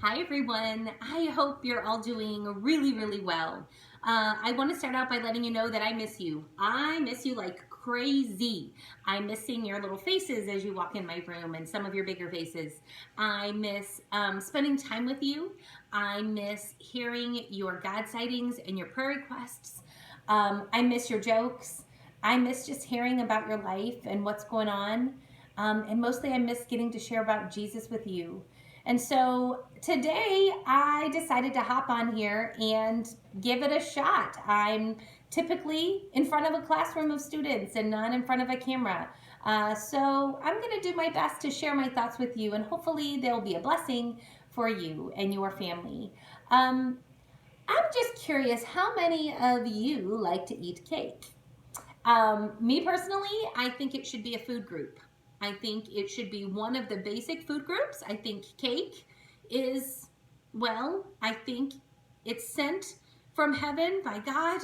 Hi everyone, I hope you're all doing really well. I want to start out by letting you know that I miss you. I miss you like crazy. I miss seeing your little faces as you walk in my room and some of your bigger faces. I miss spending time with you. I miss hearing your God sightings and your prayer requests. I miss your jokes. I miss just hearing about your life and what's going on. And mostly I miss getting to share about Jesus with you. And so today I decided to hop on here and give it a shot. I'm typically in front of a classroom of students and not in front of a camera. So I'm going to do my best to share my thoughts with you, and hopefully they'll be a blessing for you and your family. I'm just curious, how many of you like to eat cake? Me personally, I think it should be a food group. I think it should be one of the basic food groups. I think cake is, well, I think it's sent from heaven by God.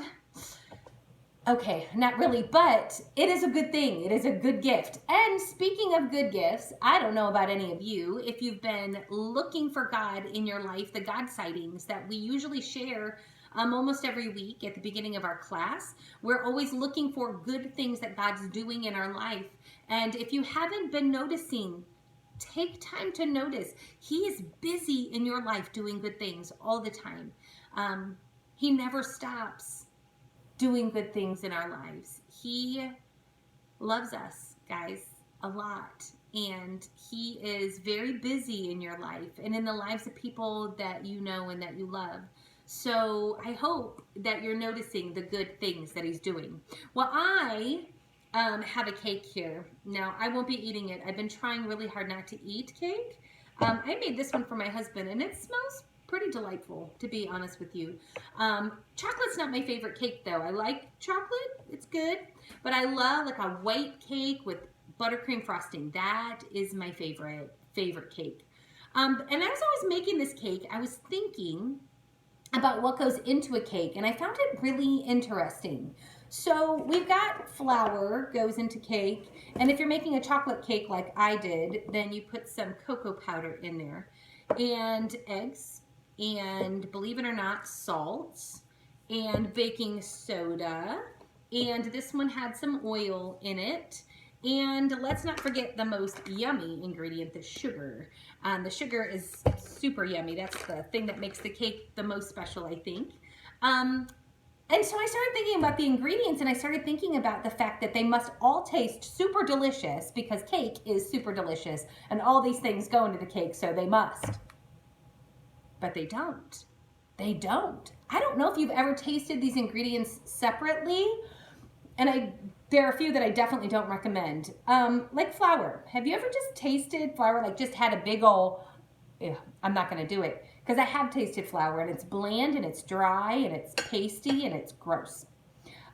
Okay, not really, but it is a good thing. It is a good gift. And speaking of good gifts, I don't know about any of you, if you've been looking for God in your life, the God sightings that we usually share almost every week at the beginning of our class. We're always looking for good things that God's doing in our life. And if you haven't been noticing, take time to notice. He is busy in your life doing good things all the time. He never stops doing good things in our lives. He loves us, guys, a lot. And he is very busy in your life and in the lives of people that you know and that you love. So I hope that you're noticing the good things that he's doing. Well, I have a cake here. Now, I won't be eating it. I've been trying really hard not to eat cake. I made this one for my husband, and it smells pretty delightful, to be honest with you. Chocolate's not my favorite cake, though. I like chocolate. It's good. But I love like a white cake with buttercream frosting. That is my favorite cake. And as I was making this cake, I was thinking about what goes into a cake, and I found it really interesting. So we've got flour goes into cake, and if you're making a chocolate cake like I did, then you put some cocoa powder in there, and eggs, and believe it or not, salt, and baking soda, and this one had some oil in it. And let's not forget the most yummy ingredient, the sugar. The sugar is super yummy. That's the thing that makes the cake the most special, I think. And so I started thinking about the ingredients, and I started thinking about the fact that they must all taste super delicious because cake is super delicious, and all these things go into the cake, so they must. But they don't. They don't. I don't know if you've ever tasted these ingredients separately, and there are a few that I definitely don't recommend. Like flour. Have you ever just tasted flour, like just had a big old, I'm not going to do it, because I have tasted flour, and it's bland, and it's dry, and it's pasty, and it's gross.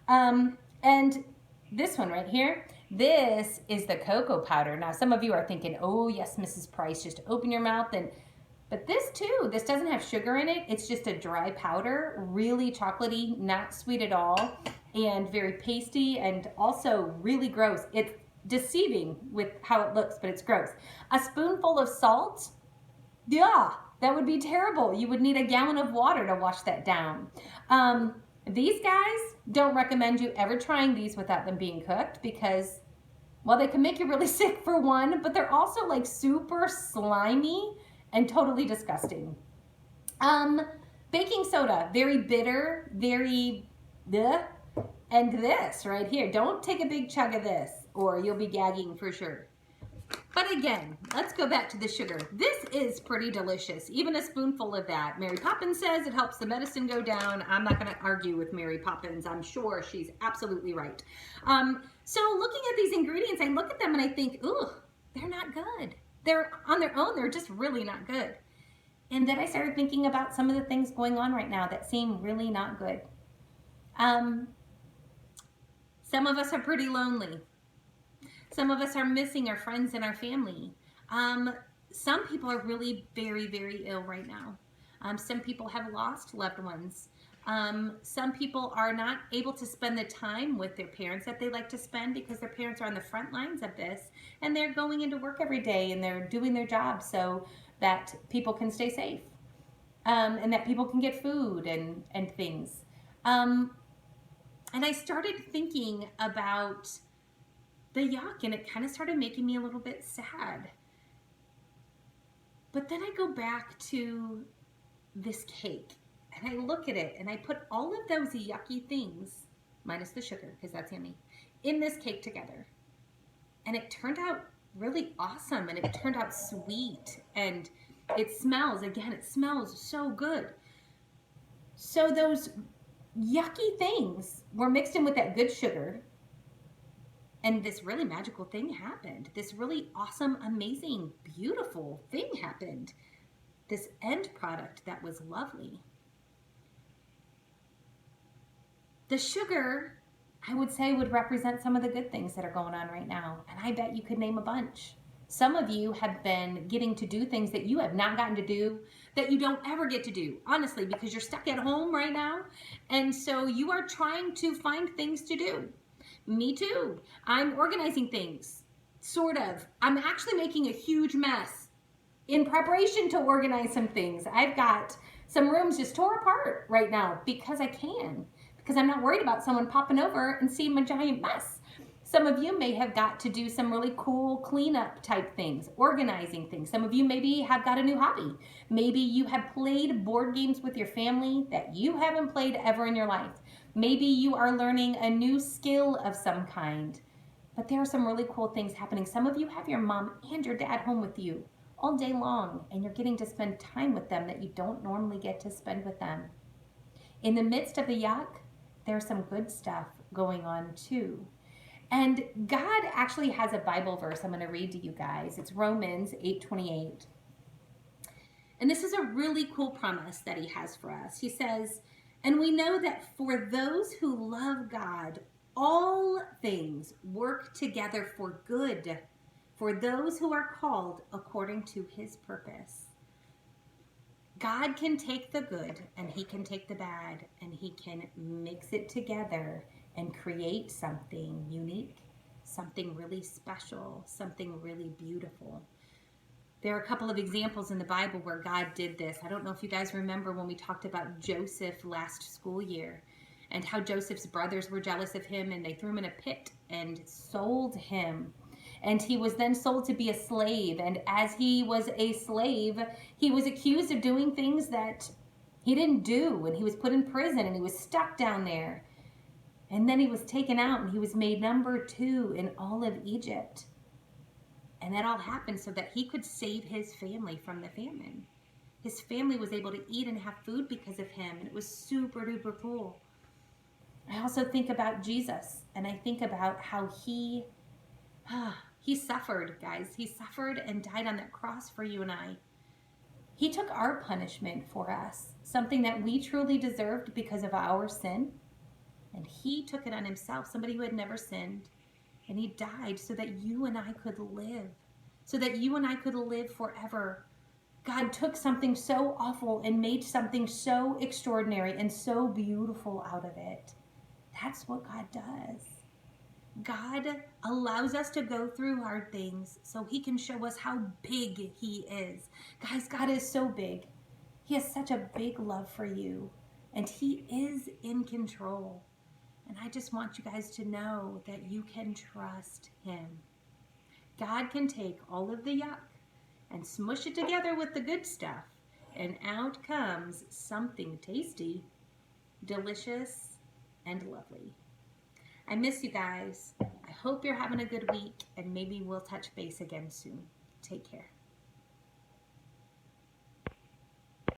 And this one right here, this is the cocoa powder. Now, some of you are thinking, oh, yes, Mrs. Price, just open your mouth. But this too, this doesn't have sugar in it. It's just a dry powder, really chocolatey, not sweet at all, and very pasty, and also really gross. It's deceiving with how it looks, but it's gross. A spoonful of salt, yeah, that would be terrible. You would need a gallon of water to wash that down. These guys, don't recommend you ever trying these without them being cooked, because, well, they can make you really sick for one, but they're also like super slimy and totally disgusting. Baking soda, very bitter, very bleh. And this right here, don't take a big chug of this or you'll be gagging for sure. But again, let's go back to the sugar. This is pretty delicious. Even a spoonful of that. Mary Poppins says it helps the medicine go down. I'm not going to argue with Mary Poppins. I'm sure she's absolutely right. So looking at these ingredients, I look at them and I think, ooh, they're not good. They're on their own, they're just really not good. And then I started thinking about some of the things going on right now that seem really not good. Some of us are pretty lonely. Some of us are missing our friends and our family. Some people are really very ill right now. Some people have lost loved ones. Some people are not able to spend the time with their parents that they like to spend because their parents are on the front lines of this, and they're going into work every day and they're doing their job so that people can stay safe. and that people can get food and things. And I started thinking about the yuck, and it kind of started making me a little bit sad. But then I go back to this cake, and I look at it, and I put all of those yucky things, minus the sugar, because that's yummy, in this cake together. And it turned out really awesome, and it turned out sweet, and it smells so good. So those yucky things were mixed in with that good sugar, and this really magical thing happened. This really awesome, amazing, beautiful thing happened. This end product that was lovely. The sugar, I would say, would represent some of the good things that are going on right now. And I bet you could name a bunch. Some of you have been getting to do things that you have not gotten to do, that you don't ever get to do, honestly, because you're stuck at home right now. And so you are trying to find things to do. Me too. I'm organizing things, sort of. I'm actually making a huge mess in preparation to organize some things. I've got some rooms just tore apart right now because I can, because I'm not worried about someone popping over and seeing my giant mess. Some of you may have got to do some really cool cleanup type things, organizing things. Some of you maybe have got a new hobby. Maybe you have played board games with your family that you haven't played ever in your life. Maybe you are learning a new skill of some kind. But there are some really cool things happening. Some of you have your mom and your dad home with you all day long, and you're getting to spend time with them that you don't normally get to spend with them. In the midst of the yuck, there's some good stuff going on too. And God actually has a Bible verse I'm going to read to you guys. It's Romans 8:28. And this is a really cool promise that he has for us. He says, "And we know that for those who love God, all things work together for good, for those who are called according to his purpose." God can take the good and he can take the bad, and he can mix it together and create something unique, something really special, something really beautiful. There are a couple of examples in the Bible where God did this. I don't know if you guys remember when we talked about Joseph last school year, and how Joseph's brothers were jealous of him and they threw him in a pit and sold him. And he was then sold to be a slave. And as he was a slave, he was accused of doing things that he didn't do. And he was put in prison and he was stuck down there. And then he was taken out and he was made number 2 in all of Egypt. And that all happened so that he could save his family from the famine. His family was able to eat and have food because of him. And it was super duper cool. I also think about Jesus, and I think about how he suffered, guys. He suffered and died on that cross for you and I. He took our punishment for us, something that we truly deserved because of our sin. And he took it on himself, somebody who had never sinned. And he died so that you and I could live, so that you and I could live forever. God took something so awful and made something so extraordinary and so beautiful out of it. That's what God does. God allows us to go through hard things so he can show us how big he is. Guys, God is so big. He has such a big love for you, and he is in control. And I just want you guys to know that you can trust him. God can take all of the yuck and smush it together with the good stuff, and out comes something tasty, delicious, and lovely. I miss you guys. I hope you're having a good week, and maybe we'll touch base again soon. Take care.